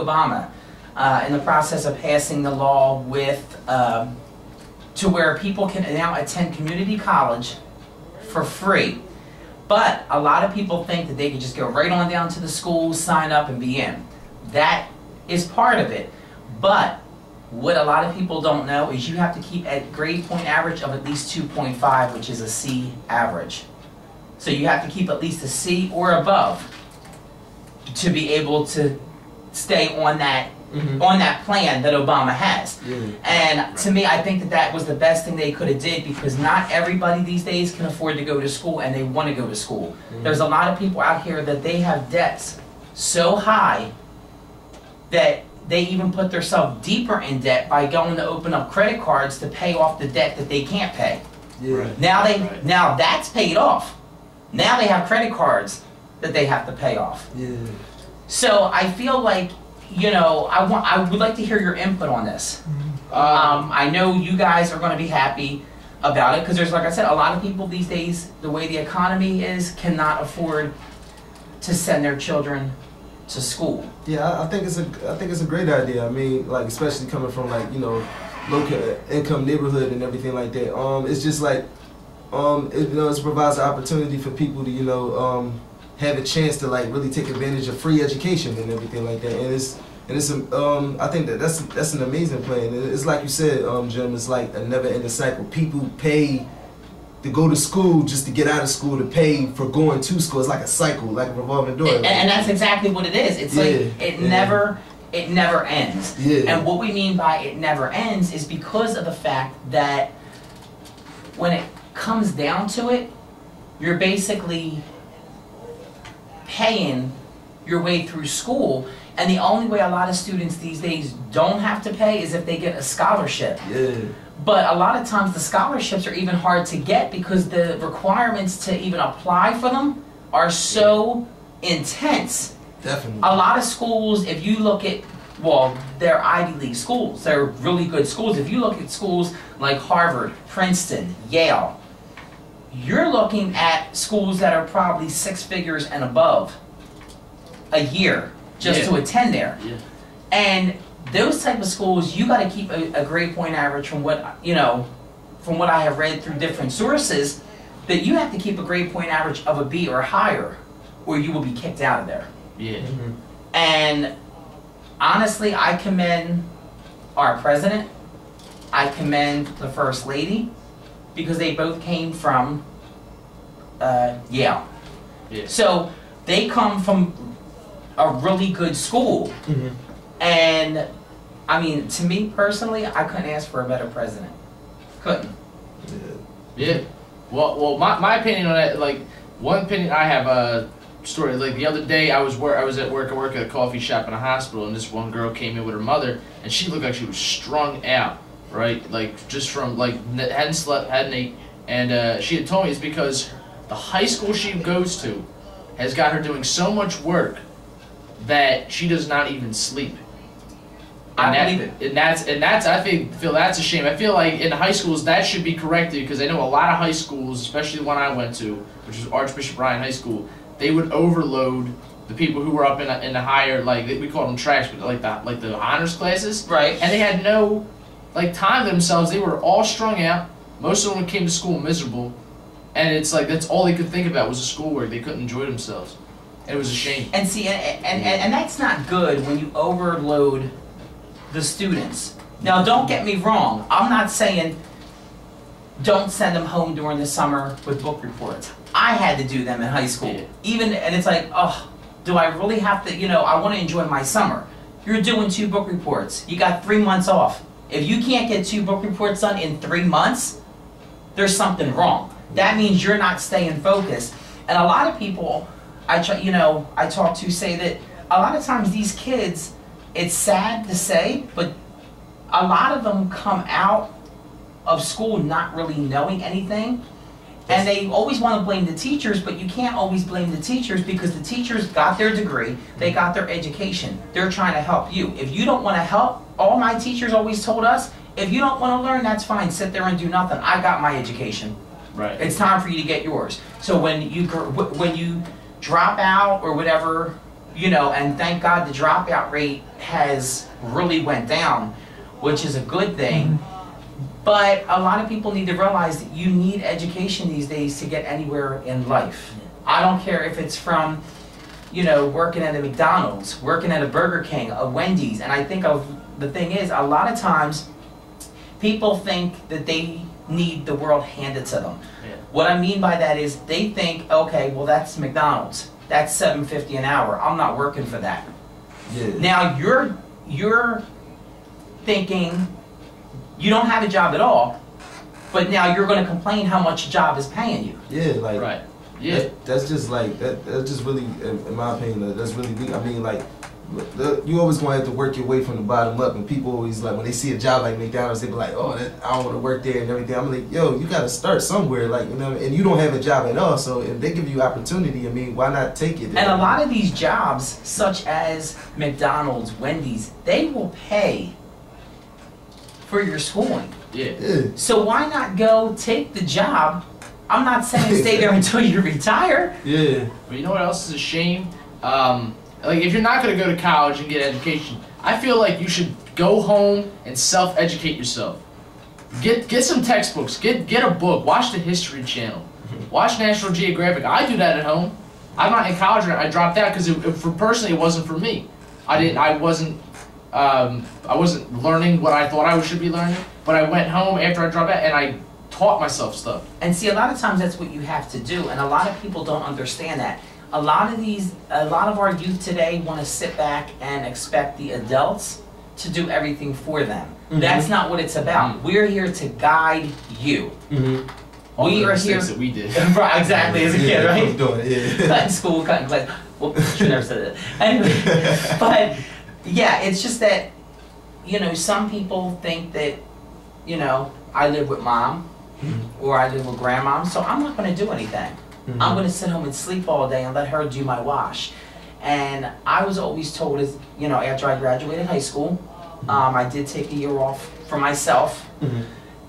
Obama in the process of passing the law with to where people can now attend community college for free. But a lot of people think that they could just go right on down to the school, sign up, and be in. That is part of it. But what a lot of people don't know is you have to keep a grade point average of at least 2.5, which is a C average. So you have to keep at least a C or above to be able to stay on that on that plan that Obama has. And to me, I think that that was the best thing they could have did, because not everybody these days can afford to go to school and they want to go to school. There's a lot of people out here that they have debts so high that they even put themselves deeper in debt by going to open up credit cards to pay off the debt that they can't pay. Now that's paid off. Now they have credit cards that they have to pay off. So I feel like, you know, I would like to hear your input on this. I know you guys are going to be happy about it, because there's, like I said, a lot of people these days, the way the economy is, cannot afford to send their children to school. Yeah, I think it's a great idea. I mean, like, especially coming from, like, you know, low income neighborhood and everything like that. It's just like it provides an opportunity for people to, you know, have a chance to, like, really take advantage of free education and everything like that. And it's I think that's an amazing plan. It's like you said, Jim. It's like a never-ending cycle. People pay to go to school just to get out of school, to pay for going to school. It's like a cycle, like a revolving door. And that's exactly what it is. It's like it never ends. And what we mean by it never ends is because of the fact that when it comes down to it, you're basically paying your way through school, and the only way a lot of students these days don't have to pay is if they get a scholarship. But a lot of times the scholarships are even hard to get because the requirements to even apply for them are so intense. Definitely. A lot of schools, if you look at, well, they're Ivy League schools, they're really good schools. If you look at schools like Harvard, Princeton, Yale, you're looking at schools that are probably 6 figures and above a year just to attend there. And those type of schools, you got to keep a grade point average, from what, you know, from what I have read through different sources, that you have to keep a grade point average of a B or higher, or you will be kicked out of there. And honestly, I commend our president, I commend the First Lady, because they both came from Yale. So they come from a really good school. And I mean, to me personally, I couldn't ask for a better president. Couldn't. Well, my opinion on that, like, one opinion I have, a story, like, the other day I was at work, I work at a coffee shop in a hospital, and this one girl came in with her mother, and she looked like she was strung out, right? Like, just from, like, hadn't slept, hadn't ate, and she had told me it's because the high school she goes to has got her doing so much work that she does not even sleep. And I believe it. And that's I feel that's a shame. I feel like in high schools that should be corrected, because I know a lot of high schools, especially the one I went to, which was Archbishop Ryan High School, they would overload the people who were up in the higher, like, we call them tracks, but like the honors classes. Right. And they had no, like, time to themselves. They were all strung out. Most of them came to school miserable, and it's like that's all they could think about was the schoolwork. They couldn't enjoy themselves. And it was a shame. And see, and that's not good when you overload the students. Now, don't get me wrong. I'm not saying don't send them home during the summer with book reports. I had to do them in high school. And it's like, oh, do I really have to, you know, I want to enjoy my summer. You're doing 2 book reports. You got 3 months off. If you can't get 2 book reports done in 3 months, there's something wrong. That means you're not staying focused. And a lot of people I talk to say that a lot of times these kids, it's sad to say, but a lot of them come out of school not really knowing anything, and they always want to blame the teachers, but you can't always blame the teachers, because the teachers got their degree, they got their education, they're trying to help you. If you don't want to help, all my teachers always told us, if you don't want to learn, that's fine, sit there and do nothing. I got my education. Right. It's time for you to get yours. So when you drop out or whatever, You know, and thank God the dropout rate has really went down, which is a good thing. But a lot of people need to realize that you need education these days to get anywhere in life. I don't care if it's from, you know, working at a McDonald's, working at a Burger King, a Wendy's. And I think the thing is, a lot of times people think that they need the world handed to them. Yeah. What I mean by that is they think, okay, well, that's McDonald's. That's $7.50 an hour. I'm not working for that. Yeah. Now you're thinking you don't have a job at all, but now you're going to complain how much a job is paying you. Yeah, like Right. Yeah. that's just like that's just really, in my opinion, that's really weak. I mean, like you always gonna have to work your way from the bottom up, and people always like when they see a job like McDonald's, they be like, oh, I don't want to work there and everything. I'm like, yo, you gotta start somewhere, like, you know, and you don't have a job at all. So if they give you opportunity, I mean, why not take it? And a lot of these jobs, such as McDonald's, Wendy's, they will pay for your schooling. Yeah. Yeah. So why not go take the job? I'm not saying stay there until you retire. Yeah. But you know what else is a shame? Like, if you're not going to go to college and get education, I feel like you should go home and self-educate yourself. Get some textbooks. Get a book. Watch the History Channel. Watch National Geographic. I do that at home. I'm not in college. I dropped out because personally it wasn't for me. I wasn't learning what I thought I should be learning. But I went home after I dropped out and I taught myself stuff. And see, a lot of times that's what you have to do, and a lot of people don't understand that. A lot of our youth today want to sit back and expect the adults to do everything for them. That's not what it's about. We're here to guide you. All We the are here. mistakes that we did. Right, exactly, as a kid, I was right? doing it, yeah. Cutting school, cutting class. Well, should never said it. Anyway, but yeah, it's just that, you know, some people think that, you know, I live with mom or I live with grandma, so I'm not going to do anything. I'm going to sit home and sleep all day and let her do my wash. And I was always told, as you know, after I graduated high school, I did take a year off for myself,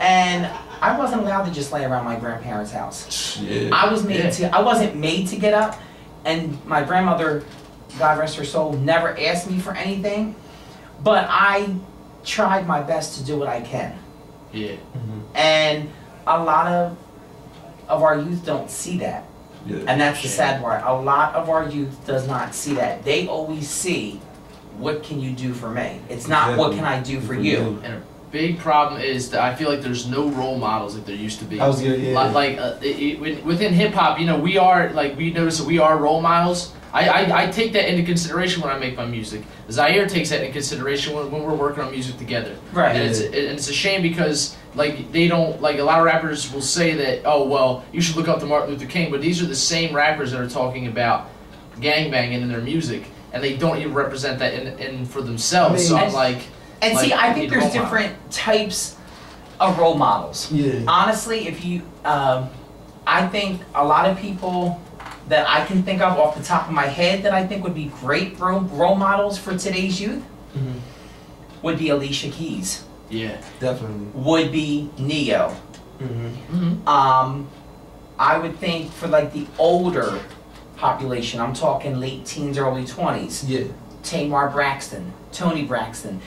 and I wasn't allowed to just lay around my grandparents' house. Yeah. I wasn't made to get up, and my grandmother, God rest her soul, never asked me for anything, but I tried my best to do what I can. Yeah. And a lot of our youth don't see that. Yeah. And that's the sad part. A lot of our youth does not see that. They always see, what can you do for me? It's not, what can I do for you? And a big problem is that I feel like there's no role models like there used to be. I was gonna, yeah. Like within hip hop, you know, we notice that we are role models. I take that into consideration when I make my music. Zaire takes that into consideration when we're working on music together. Right. And it's a shame because like they don't, like a lot of rappers will say that, oh well, you should look up to Martin Luther King, but these are the same rappers that are talking about gangbanging in their music, and they don't even represent that in for themselves. I mean, so I'm like, And see, I think there's role model. different types of role models. Yeah. Honestly, if you, I think a lot of people that I can think of off the top of my head that I think would be great role models for today's youth would be Alicia Keys, Yeah. Definitely. would be Neo. I would think for like the older population, I'm talking late teens, early 20s, Yeah. Tamar Braxton, Tony Braxton.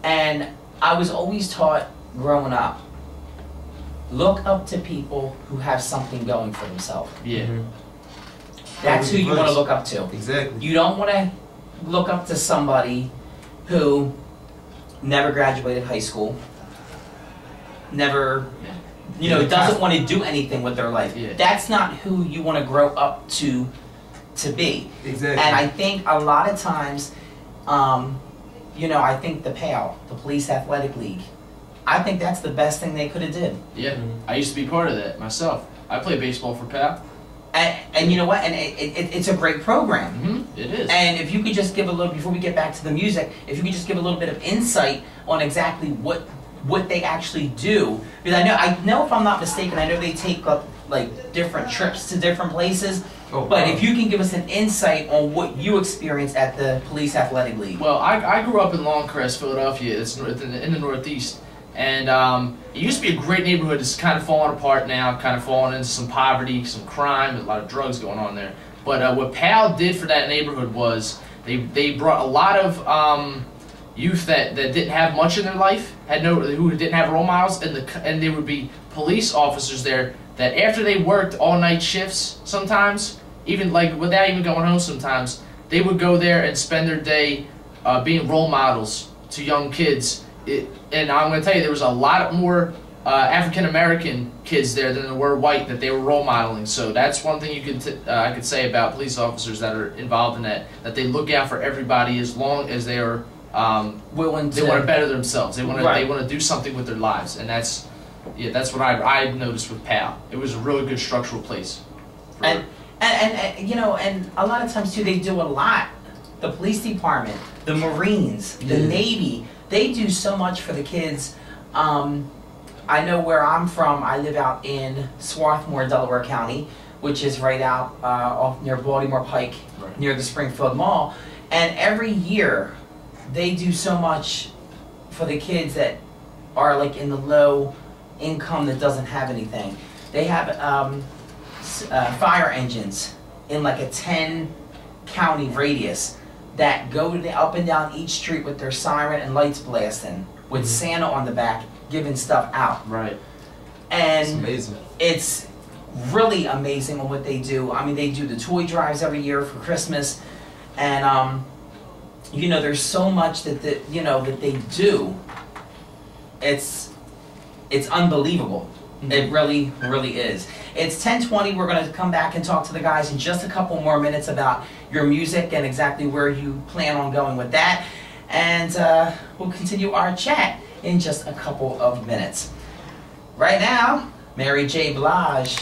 And I was always taught growing up, look up to people who have something going for themselves. Yeah. That's who you want to look up to. Exactly. You don't want to look up to somebody who never graduated high school, never, you know, doesn't want to do anything with their life. Yeah. That's not who you want to grow up to be. Exactly. And I think a lot of times, you know, I think the PAL, the Police Athletic League, I think that's the best thing they could have did. Yeah. I used to be part of that myself. I played baseball for PAL. And you know what? And it's a great program. It is. And if you could just give a little, before we get back to the music, if you could just give a little bit of insight on exactly what they actually do, because I know if I'm not mistaken, I know they take up like different trips to different places. Oh, but wow. if you can give us an insight on what you experienced at the Police Athletic League. Well, I grew up in Longcrest, Philadelphia. It's in the Northeast. And it used to be a great neighborhood. It's kind of falling apart now, kind of falling into some poverty, some crime, a lot of drugs going on there. But what PAL did for that neighborhood was They brought a lot of youth that didn't have much in their life, who didn't have role models, and there would be police officers there that after they worked all night shifts sometimes, even like without even going home sometimes, they would go there and spend their day being role models to young kids. And I'm going to tell you, there was a lot more African American kids there than there were white that they were role modeling. So that's one thing I could say about police officers that are involved in that they look out for everybody as long as they are willing to. They want to better themselves. They want to Right. They want to do something with their lives, and that's what I noticed with PAL. It was a really good structural place. And you know, and a lot of times too, they do a lot. The police department, the Marines, the Navy, they do so much for the kids. I know where I'm from. I live out in Swarthmore, Delaware County, which is right out off near Baltimore Pike, near the Springfield Mall. And every year, they do so much for the kids that are like in the low income that doesn't have anything. They have fire engines in like a 10-county radius that go up and down each street with their siren and lights blasting, with Santa on the back giving stuff out. Right. And It's amazing. It's really amazing on what they do. I mean, they do the toy drives every year for Christmas, and you know, there's so much that they do. It's unbelievable. It really, really is. It's 10:20. We're going to come back and talk to the guys in just a couple more minutes about your music and exactly where you plan on going with that. And we'll continue our chat in just a couple of minutes. Right now, Mary J. Blige.